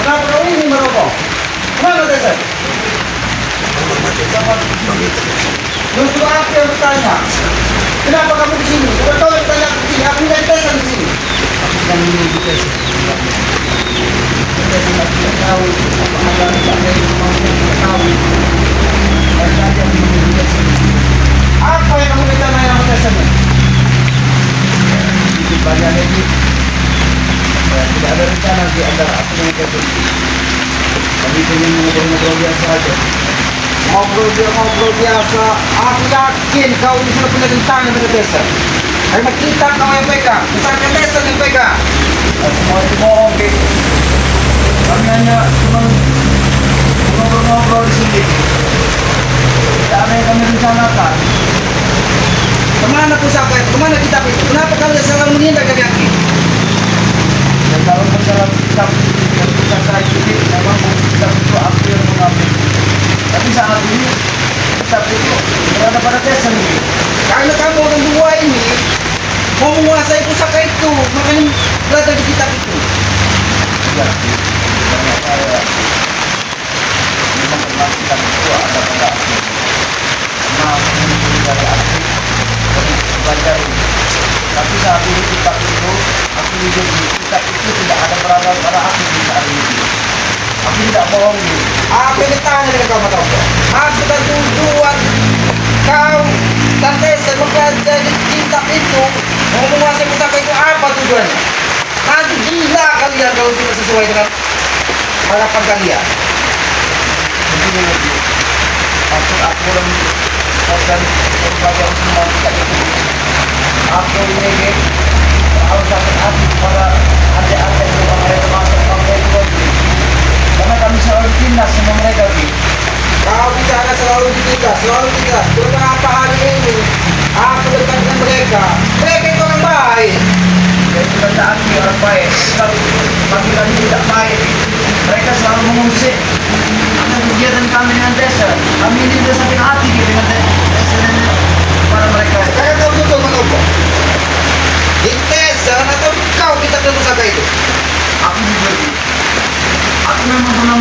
Kenapa kau ini merokok? Kenapa Tesan? Justru aku yang bertanya. Kenapa kamu di sini? Kalau kau yang bertanya ke sini, aku yang Tesan di sini. Aku kan ini di Tesan. Saya tidak tahu apa ada yang mau tidak tahu. Saya saja menunggu di Tesan. Apa yang kamu rencana yang Tesan? Itu banyak lagi. Tidak ada rencana di antara aku dengan Tesan. Kami ingin ngobrol-ngobrol biasa saja. Ngobrol biasa. Aku yakin kau ini sudah punya rencana dengan Tesan. Karena kita kau yang pegang, misalkan Tesan yang pegang. Semua itu bohong, Ki. Kami hanya cuma ngobrol-ngobrol di sini. Tidak ada yang kami rencanakan. Kemana pusaka itu? Kemana kitab itu? Kenapa kalian selalu menindak dari aku? Dan kalau masalah kitab yang kita kaji, memang kitab itu aku yang mengambil. Tapi saat ini kitab itu berada pada Tesan, Ki. Karena kamu orang dua ini mau menguasai pusaka itu, makanya belajar di kitab itu. Ya, karena saya memang kenal kitab itu ada pada aku. Karena aku mencuri dari aku dan belajar ini. Tapi saat ini kitab itu aku lihat di kitab itu tidak ada berada pada aku di saat ini. Aku tidak bohong ini. Apa yang ditanya dengan kamu tahu? Maksud dan tujuan kau dan Tesan mempelajari kitab itu, mau menguasai pusaka itu apa tujuannya? Nanti gila kalian kalau tidak sesuai dengan harapan kalian. Begini lagi. Maksud aku dan berbagai semua kitab itu. Aku ini harus sakit hati kepada adik-adik juga mereka masuk bangsa itu lagi. Karena kami selalu ditindas sama mereka lagi. Kau bicara selalu ditindas. Terus kenapa hari ini aku dekat dengan mereka? Mereka itu orang baik. Dan kita taati orang baik. Tapi kami lagi tidak baik. Mereka selalu mengusik akan kegiatan kami dengan Tesan. Kami ini sudah sakit hati dengan Tesan dan kepada mereka. Sekarang kau tutup mengapa? Di Tesan atau kau kitab dan pusaka itu? Aku juga Ki. Aku memang pernah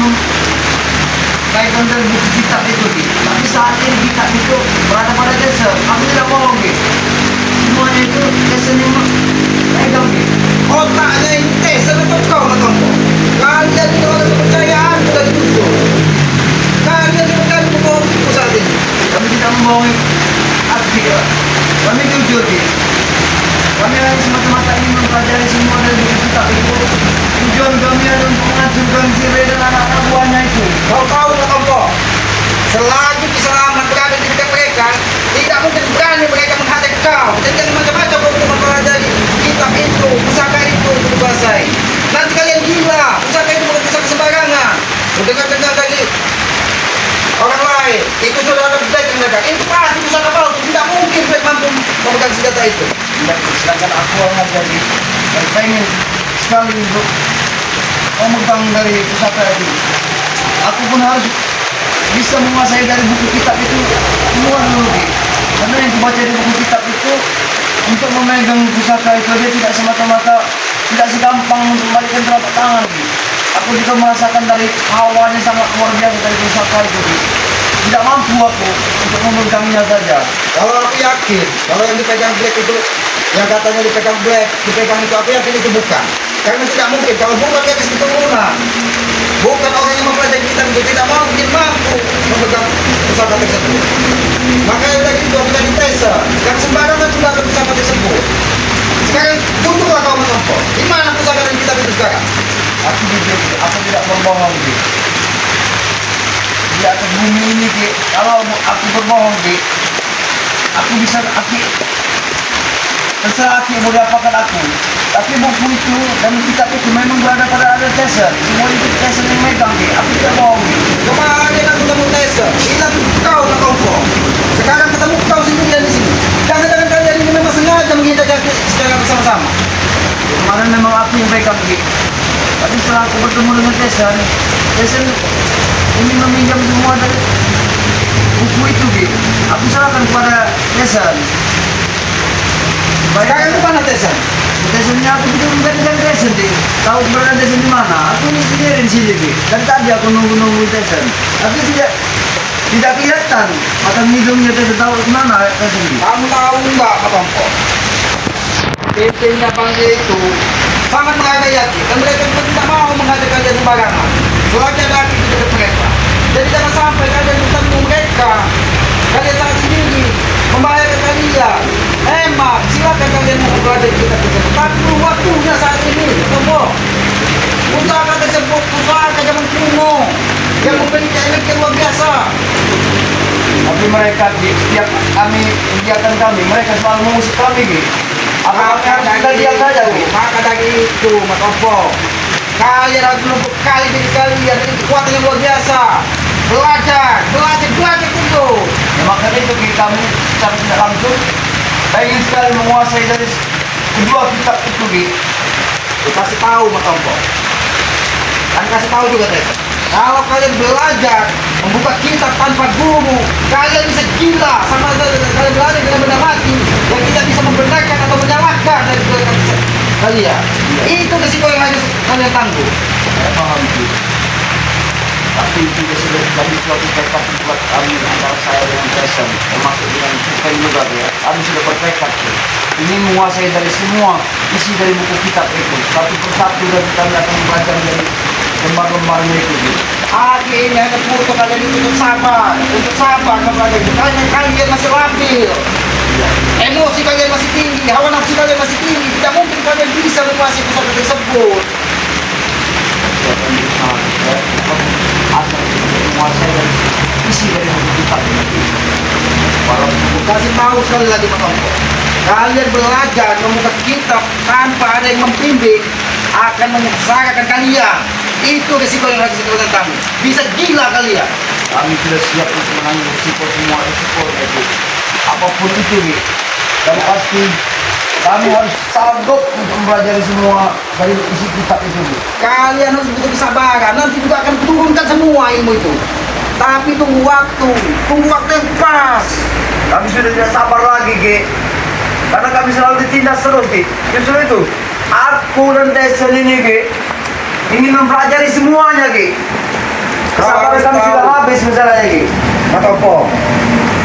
kaitkan dari buku kitab itu Ki. Tapi saat ini kitab itu berada pada Tesan. Aku tidak bohong Ki. Semuanya itu Tesan yang pegang Ki. Otaknya ini Tesan atau kau mengapa? Kalian itu orang kepercayaan sudah ditusuk. Kalian sudah membohongi saat ini. Kami tidak membohongi aku Ki. Kami jujur Ki. Kami hanya semata-mata ingin mempelajari semua dari buku kitab itu. Tujuan kami adalah untuk menghancurkan si Ray dan anak-anak buahnya itu. Kau tahu tak kau? Selagi Kiselamat berada di dekat mereka, tidak mungkin berani mereka menghadap kau. Dan jangan macam-macam kau untuk mempelajari kitab itu, pusaka itu untuk dikuasai. Nanti kalian gila, pusaka itu bukan pusaka sembarangan. Mendengar-dengar dari orang lain, itu sudah ada black mereka. Itu pasti pusaka palsu, tidak mungkin black mampu memegang senjata itu. Sedangkan aku orang jadi dan pengen sekali untuk memegang dari pusaka itu. Aku pun harus bisa menguasai dari buku kitab itu semua dulu Ki. Karena yang kubaca di buku kitab itu untuk memegang pusaka itu dia tidak semata-mata tidak segampang untuk membalikan telapak tangan Ki. Aku juga merasakan dari hawanya sangat luar biasa dari pusaka itu Ki. Tidak mampu aku untuk memegangnya saja. Kalau aku yakin, kalau yang dipegang black itu, yang katanya dipegang black, dipegang itu aku yakin itu bukan. Karena tidak mungkin, kalau bukan dia kasih keturunan. Bukan orang yang mempelajari kitab itu tidak mungkin mampu memegang pusaka tersebut. Makanya tadi itu aku tadi Tesan, yang sembarangan juga ada pusaka tersebut. Sekarang tunjuklah kau menempuh. Di mana pusaka dan kitab itu sekarang? Aku jujur, aku tidak berbohong Ki. Di atas bumi ini Ki, kalau aku berbohong Ki, aku bisa terserah Ki mau diapakan aku. Tapi buku itu dan kitab itu memang berada pada ada Tesan. Semua itu Tesan yang megang Ki. Aku tidak bohong Ki. Kemarin aku ketemu Tesan, bilang kau nak kau. Sekarang ketemu kau sendirian di sini. Jangan-jangan kalian ini memang sengaja menghindari aku secara bersama-sama. Kemarin memang aku yang pegang Ki. Tapi setelah aku bertemu dengan Tesan ingin meminjam semua dari buku itu Ki. Aku serahkan kepada Tesan. Sekarang ke mana Tesan? Tesannya aku tidak menggantikan Tesan Ki. Tahu keberadaan Tesan di mana? Aku ini sendiri di sini Ki. Dan tadi aku nunggu Tyson, tapi tidak kelihatan mata hidungnya tidak tahu kemana Tyson Ki. Kamu tahu nggak Pak Tompo? Pimpinnya bangsa itu sangat menghayati dan mereka juga tidak mau mengajak kalian sembarangan. Selagi ada hati di dekat mereka. Jadi jangan sampai kalian bertemu mereka. Kalian sangat sendiri, membahayakan kalian. Emang silakan kalian mau belajar kita tersebut. Tapi belum waktunya saat ini, Tompo. Usaha tersebut, usaha zaman kuno yang memiliki energi yang luar biasa. Tapi mereka Ki, setiap kami kegiatan kami, mereka selalu mengusik kami Ki. Apa kami harus kita diam saja Ki? Maka dari itu, Mas Tompo, kalian harus membekali diri kalian dengan kekuatan yang luar biasa. Belajar dulu. Ya, maka itu Ki, kami secara tidak langsung ingin sekali menguasai dari kedua kitab itu Ki. Kasih tahu Mas Tompo. Dan kasih tahu juga Teh. Kalau kalian belajar membuka kitab tanpa guru, kalian bisa gila sama kalian belajar dengan benda mati yang tidak bisa membenarkan atau menyalahkan dari kalian. Itu resiko yang harus kalian tanggung. Saya paham Ki. Tapi itu sudah jadi suatu tekad buat kami antara saya dengan Tyson, termasuk dengan kita juga ya. Kami sudah bertekad Ki. Ini menguasai dari semua isi dari buku kitab itu. Satu persatu dan kami akan belajar dari lembar-lembarnya itu Ki. Hari ini hanya butuh kalian itu untuk sabar kepada itu. Kalian masih labil, emosi kalian masih tinggi, hawa nafsu kalian masih tinggi. Tidak mungkin kalian bisa menguasai pusaka tersebut. Saya akan berusaha ya, asal menguasai dari isi dari buku kitab ini Ki. Walaupun Kasih tahu sekali lagi Pak Tompo. Kalian belajar membuka kitab tanpa ada yang membimbing akan menyesatkan kalian. Itu risiko yang harus dikeluarkan kami. Bisa gila kalian. kami sudah siap untuk menanggung risiko semua risikonya itu. Apapun itu Ki. Dan pasti kami harus sanggup untuk mempelajari semua dari isi kitab itu Ki. Kalian harus butuh kesabaran. Nanti juga akan turunkan semua ilmu itu. Tapi tunggu waktu yang pas. Kami sudah tidak sabar lagi Ki. Karena kami selalu ditindas terus Ki. Justru itu aku dan Tyson ini Ki ingin mempelajari semuanya Ki. Kesabaran kami sudah habis misalnya Ki. Pak Tompo,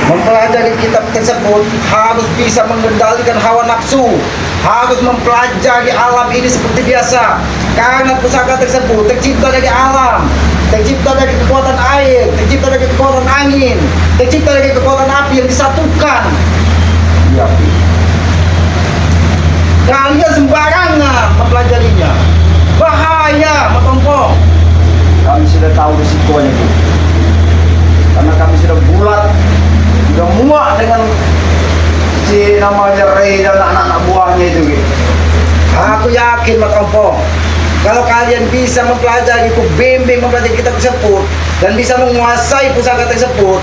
mempelajari kitab tersebut harus bisa mengendalikan hawa nafsu, harus mempelajari alam ini seperti biasa. Karena pusaka tersebut tercipta dari alam, tercipta dari kekuatan air, tercipta dari kekuatan angin, tercipta dari kekuatan api yang disatukan. Iya Ki. Kalian sembarangan mempelajarinya, bahaya, Pak Tompo. Kami sudah tahu risikonya Ki. Karena kami sudah bulat, sudah muak dengan si namanya Ray dan anak-anak buahnya itu Ki. Aku yakin Pak Tompo, kalau kalian bisa mempelajari, bimbing mempelajari kitab tersebut dan bisa menguasai pusaka tersebut,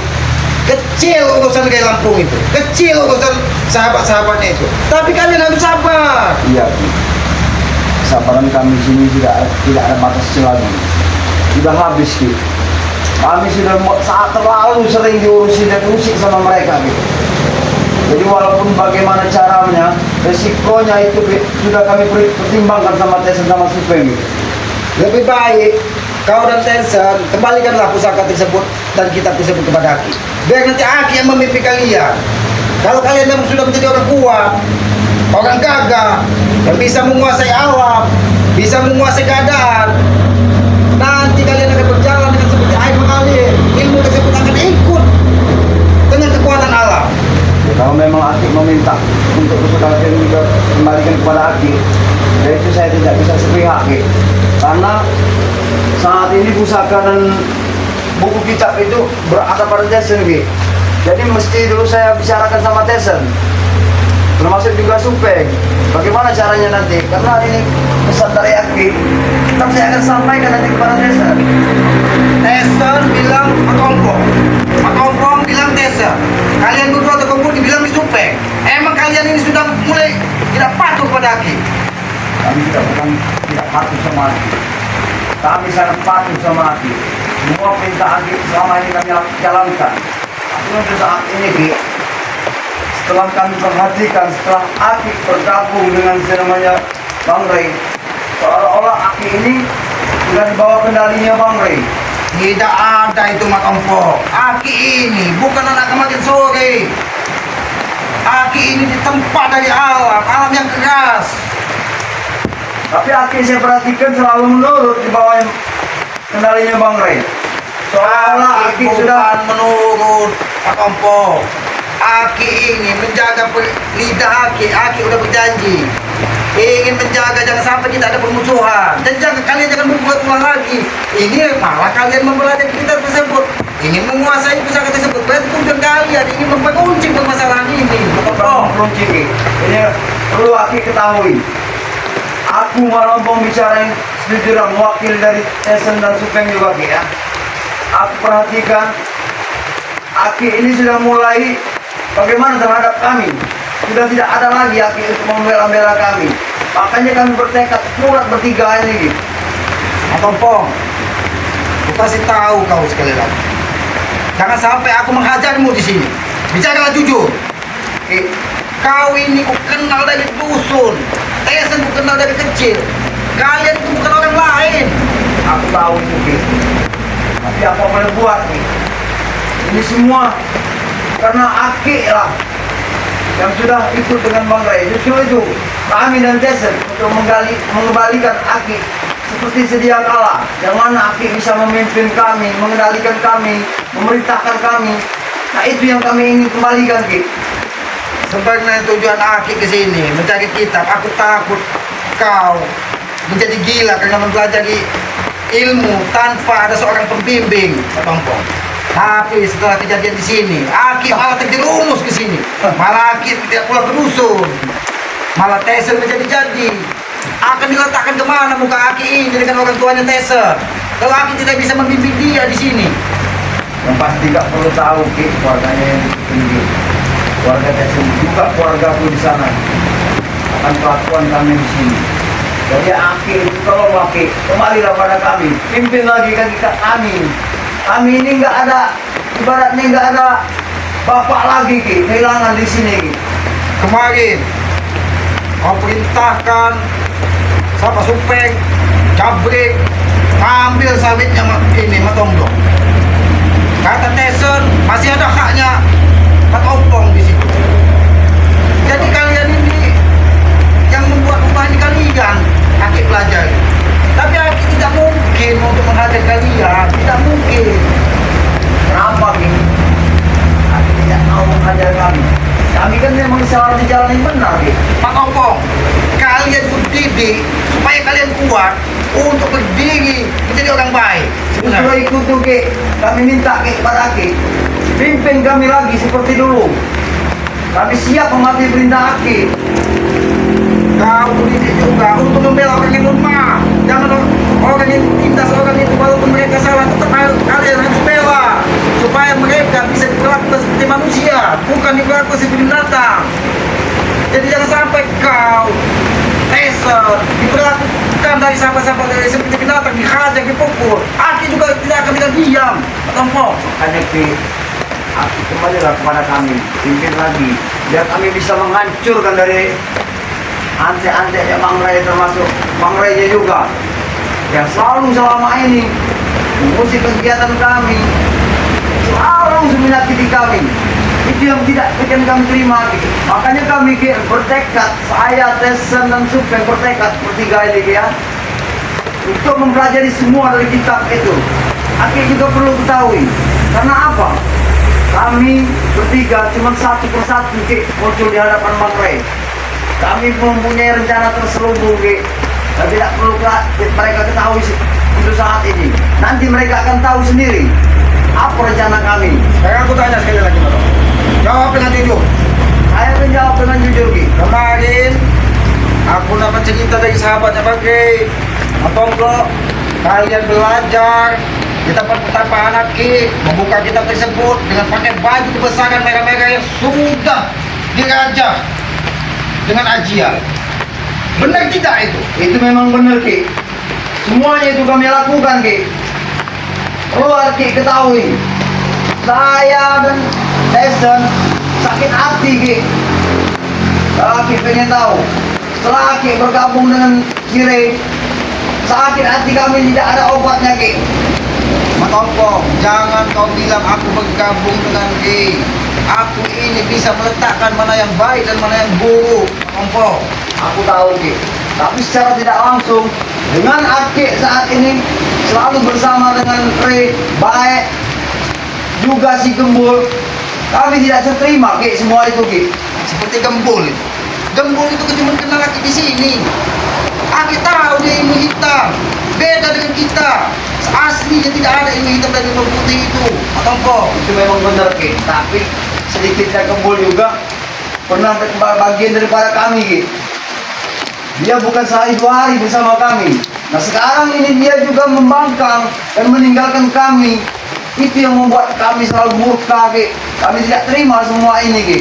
kecil urusan kayak Lampung itu, kecil urusan sahabat-sahabatnya itu. Tapi kalian harus sabar. Iya Ki. Kesabaran kami di sini tidak ada batasnya lagi. Sudah habis Ki. Kami sudah saat terlalu sering diurusin dan usik sama mereka Ki. Jadi walaupun bagaimana caranya, resikonya itu Ki, sudah kami pertimbangkan sama Tyson sama Supeng Ki. Lebih baik kau dan Tyson kembalikanlah pusaka tersebut dan kitab tersebut kepada Aki. Biar nanti Aki yang memimpin kalian. Kalau kalian memang sudah menjadi orang kuat, orang gagah, yang bisa menguasai alam, bisa menguasai keadaan, nanti kalian akan berjalan dengan seperti air mengalir. Ilmu tersebut akan ikut dengan kekuatan alam. Ya, kalau memang Aki meminta untuk pusaka ini juga kembalikan kepada Aki, ya itu saya tidak bisa sepihak Ki. Karena saat ini pusaka dan buku kitab itu berada pada Tyson Ki. Jadi mesti dulu saya bicarakan sama Tyson, termasuk juga Supeng. Bagaimana caranya nanti? Karena ini pesan dari Aki, tetap saya akan sampaikan nanti kepada Tyson. Tyson bilang Pak Tompo bilang Tyson. Kalian berdua terkumpul dibilang di Supeng. Emang kalian ini sudah mulai tidak patuh pada Aki. Kami tidak patuh sama Aki. Kami sangat patuh sama Aki. Semua perintah Aki selama ini kami jalankan. Tapi untuk saat ini Ki, setelah kami perhatikan, setelah Aki bergabung dengan namanya Bang Ray, seolah-olah Aki ini sudah dibawa kendalinya Bang Ray. Tidak ada itu Matompok. Aki ini bukan anak kemarin sore. Aki ini ditempa dari alam, alam yang keras. Tapi Aki saya perhatikan selalu menurut di bawah kendalinya Bang Ray. Soalnya Aki sudah menurut Matompok. Aki ini menjaga lidah Aki udah berjanji. Ingin menjaga jangan sampai kita ada permusuhan. Dan jangan kalian jangan membuat ulang lagi. Ini malah kalian membelah kita tersebut. Ingin menguasai pusaka tersebut. Berarti tujuan kalian ingin memperkunci permasalahan ini. Bang Runciki, ini perlu Aki ketahui. Aku malah bicara yang sejujurnya mewakil dari Tesen dan Supeng juga Ki ya. Aku perhatikan Aki ini sudah mulai bagaimana terhadap kami. Sudah tidak ada lagi Aki untuk membela-bela kami. Makanya kami bertekad kuat bertiga ini. Matompong, aku kasih tahu kau sekali lagi. Jangan sampai aku menghajarmu di sini. Bicaralah jujur. Kau ini ku kenal dari dusun. Tesen ku kenal dari kecil. Kalian itu bukan orang lain. Aku tahu itu Ki. Tapi apa boleh buat Ki? Ini semua karena Aki lah yang sudah ikut dengan Bang Ray. Justru itu kami dan Tesen untuk mengembalikan Aki seperti sedia kala, yang mana Aki bisa memimpin kami, mengendalikan kami, memerintahkan kami. Nah itu yang kami ingin kembalikan Ki. Sebenarnya tujuan Aki ke sini mencari kitab. Aku takut kau menjadi gila karena mempelajari ilmu tanpa ada seorang pembimbing, Matompong. Tapi setelah kejadian di sini, Aki malah terjerumus ke sini. Malah Aki tidak pulang ke dusun. Malah Tesen menjadi-jadi. Akan diletakkan kemana muka Aki ini dengan orang tuanya Tesen? Kalau Aki tidak bisa membimbing dia di sini. Yang pasti gak perlu tahu Ki, keluarganya yang tinggi. Keluarga Tesen juga keluargaku di sana. Akan kelakuan kami di sini. Jadi Aki itu tolong Aki, kembalilah pada kami. Pimpin lagi kami. Kami ini nggak ada, ibaratnya nggak ada bapak lagi Ki, kehilangan di sini Ki. Kemarin kau perintahkan siapa Supeng, Cabrik, ambil sawitnya ini Matompong. Kata Tesen masih ada haknya Matompong di situ. Jadi kalian ini yang membuat rumah ini kalian, Aki pelajari. Tapi Aki tidak mungkin untuk menghajar kalian, tidak mungkin. Kenapa Ki? Aki tidak mau menghajar kami. Kami kan memang salah di jalan yang benar Ki. Matompong, kalian dididik supaya kalian kuat untuk berdiri menjadi orang baik. Justru itu tuh Ki, kami minta Ki kepada Aki, pimpin kami lagi seperti dulu. Kami siap mematuhi perintah Aki. Kau dididik juga untuk membela orang yang lemah. Jangan orang yang tindas, orang itu walaupun mereka salah tetap kalian harus bela supaya mereka bisa diperlakukan seperti manusia, bukan diperlakukan seperti binatang. Jadi jangan sampai kau Tesen diperlakukan dari sahabat-sahabat dari seperti binatang, dihajar, dipukul. Aki juga tidak akan tinggal diam. Matompong. Hanya Ki, Aki kembalilah kepada kami, pimpin lagi, biar kami bisa menghancurkan dari ante-antenya Bang Ray, termasuk Bang Ray juga yang selalu selama ini mengusik kegiatan kami, selalu menyakiti kami. Itu yang tidak bikin kami terima. Makanya kami bertekad, saya, Tesen dan Supeng bertekad bertiga ini ya, untuk mempelajari semua dari kitab itu. Aki juga perlu ketahui, karena apa? Kami bertiga cuma satu persatu muncul di hadapan Bang Ray. Kami mempunyai rencana terselubung dan tidak perlu mereka ketahui untuk saat ini. Nanti mereka akan tahu sendiri apa rencana kami. Sekarang aku tanya sekali lagi, Matompong. Jawab dengan jujur. Saya menjawab dengan jujur Ki. Kemarin aku dapat cerita dari sahabatnya Bang Ray. Matompong, kalian belajar di tempat pertapaan Aki, membuka kitab tersebut dengan pakai baju kebesaran merah-merah yang sudah dirajah dengan ajian. Benar tidak itu? Itu memang benar Ki. Semuanya itu kami lakukan Ki. Keluar Ki, ketahui saya dan Tesen sakit hati Ki. Aki pengen tahu, setelah Aki bergabung dengan Kire, Sa akin hati kami tidak ada obatnya Ki. Matompong, jangan kau bilang aku bergabung dengan Ki. Aku ini bisa meletakkan mana yang baik dan mana yang buruk. Matompong. Aku tahu Ki. Tapi secara tidak langsung dengan Aki saat ini selalu bersama dengan Re, baik juga si Gembul. Kami tidak terima Ki semua itu Ki. Seperti Gembul. Gembul itu cuma kenal laki di sini. Aku tahu dia ilmu hitam. Beda dengan kita. Aslinya tidak ada ilmu hitam dan ilmu putih itu. Matompong. Itu memang benar Ki. Tapi sedikitnya Gembul juga pernah bagian daripada kami Ki. Dia bukan sehari 2 hari bersama kami. Nah sekarang ini dia juga membangkang dan meninggalkan kami. Itu yang membuat kami selalu murka Ki. Kami tidak terima semua ini Ki.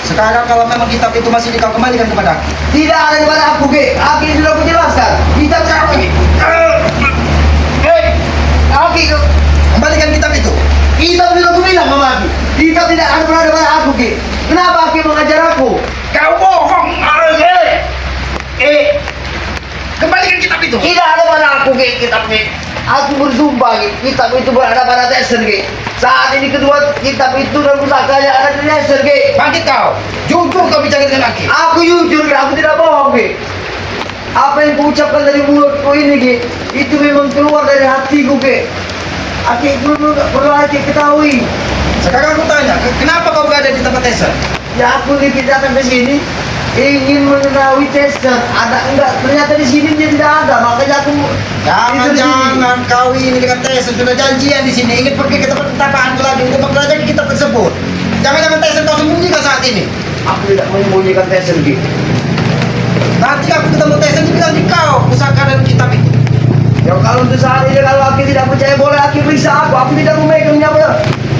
Sekarang kalau memang kitab itu masih dikau kembalikan kepada aku. Tidak ada kepada aku Ki. Aki sudah kujelaskan. Kita cakap Ki. Aki Kembalikan kitab itu. kita sudah kubilang sama Aki. Kita tidak ada berada pada aku Ki. Kenapa Aki mengajar aku? Kau bohong. Kembalikan kitab itu. Tidak ada pada aku Ki kitab Ki. Aku bersumpah Ki. Kitab itu berada pada Tesen Ki. Saat ini kedua kitab itu dan pusakanya ada di Tesen Ki. Bangkit kau. Jujur kau bicara dengan aku. Aku jujur Ki. Aku tidak bohong Ki. Apa yang kuucapkan dari mulutku ini Ki, itu memang keluar dari hatiku Ki. Aki perlu Aki ketahui. Sekarang aku tanya, kenapa kau berada di tempat Tessa? Ya aku ini datang ke sini ingin mengetahui Tessa ada enggak, ternyata di sini dia tidak ada, makanya aku Jangan kau ini dengan Tessa sudah janjian di sini ingin pergi ke tempat ketapaanku lagi untuk mempelajari kitab tersebut. Jangan Tessa kau sembunyikan saat ini. Aku tidak menyembunyikan Tessa Ki. Nanti aku ketemu Tessa dibilang di kau pusaka dan kitab itu. Ya kalau untuk saat ini kalau Aki tidak percaya boleh Aki periksa aku tidak memegangnya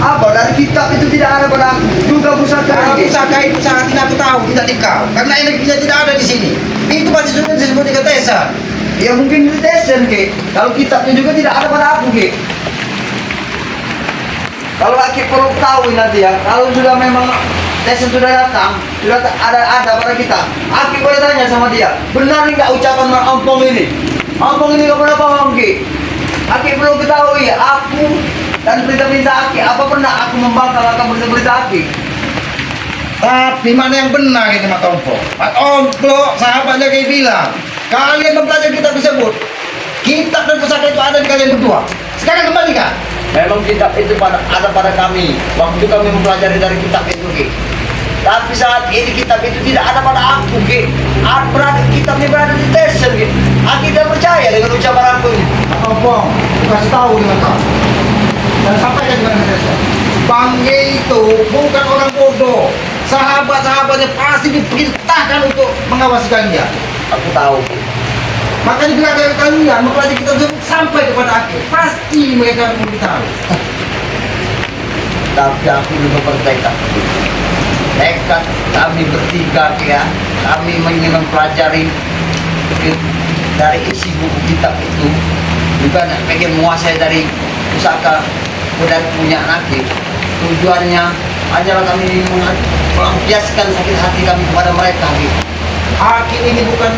apa dari kitab itu tidak ada pada aku juga pusaka Kalau Ki. pusaka itu sangat tidak aku tahu tidak di kau karena energinya tidak ada di sini. Itu pasti sudah disebut dengan Tessa. Ya mungkin itu Tesen Ki. Kalau kitabnya juga tidak ada pada aku Ki. Kalau Aki perlu tahu nanti ya, kalau sudah memang Tesen sudah datang, sudah ada pada kita. Aki boleh tanya sama dia, benar nggak ucapan Ampong ini? Ampong ini nggak pernah bohong Ki. Aki perlu ketahui, aku dan berita-berita Aki, apa pernah aku membangkang akan berita Aki? Tapi mana yang benar ini Mak Tompo? Mak Tompo sahabatnya kayak bilang kalian mempelajari kitab tersebut. Kitab dan pusaka itu ada di kalian berdua. Sekarang kembalikan. Memang kitab itu ada pada kami waktu kami mempelajari dari kitab itu Ki. Tapi saat ini kitab itu tidak ada pada aku Ki. Kitab ini berada di Tesen Ki. Aku tidak percaya dengan ucapan aku ini. Mak Tompo, kasih tahu dengan kau. Dan sampaikan dengan Tessa. Bang Ye itu bukan orang bodoh. Sahabat-sahabatnya pasti diperintahkan untuk mengawasi kalian. Aku tahu Ki. Makanya bila kalian mempelajari kitab tersebut sampai kepada akhir, pasti mereka akan memberitahu. Tapi aku juga bertekad tekad kami bertiga Ki ya. Kami ingin mempelajari dari isi buku kitab itu juga pengen menguasai dari pusaka dan punya Aki. Tujuannya hanyalah kami melampiaskan sakit hati kami kepada mereka Ki. Akhir ini bukan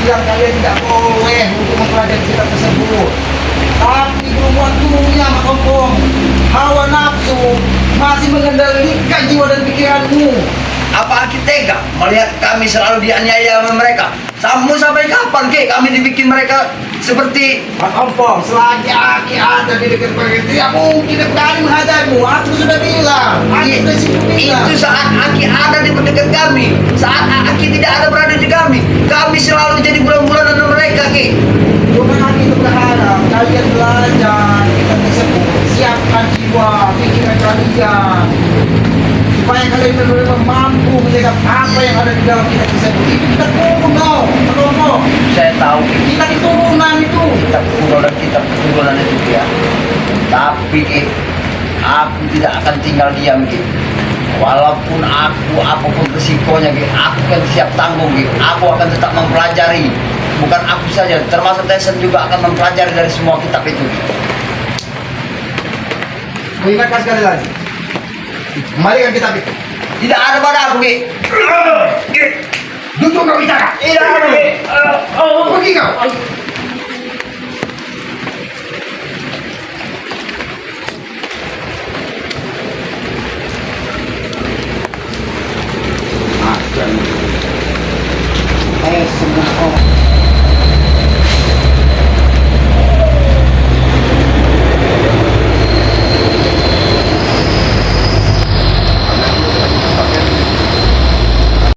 bilang kalian tidak boleh untuk mempelajari kitab tersebut. Tapi perempuan tubuhnya Mak Kompong, hawa nafsu masih mengendalikan jiwa dan pikiranmu. Apa Aki tega melihat kami selalu dianiaya sama mereka? Sampai kapan Ki kami dibikin mereka seperti Mak Kompong, selagi Aki ada di dekat mereka, tidak mungkin berani menghajarmu. Aku sudah bilang, Aki sudah situ bilang. itu saat Aki ada di dekat kami, saat Aki tidak ada berada di kami selalu jadi bulan-bulanan mereka Ki. Cuma Aki itu berharap kalian belajar kitab tersebut, siapkan jiwa, pikiran kalian, supaya kalian benar-benar mampu menjaga apa yang ada di dalam kitab tersebut. Itu kita kuno, Matomo. Saya tahu Ki. Kita diturunan itu. Kitab kuno dan kitab keturunan itu ya. Tapi Ki, aku tidak akan tinggal diam Ki. Walaupun aku apapun resikonya Ki, aku kan siap tanggung Ki. Aku akan tetap mempelajari. Bukan aku saja, termasuk Tesen juga akan mempelajari dari semua kitab itu Ki. Mengingatkan sekali lagi. Kembalikan kitab itu. Tidak ada pada aku Ki. Jujur kau bicara. Tidak ada Ki. Pergi kau.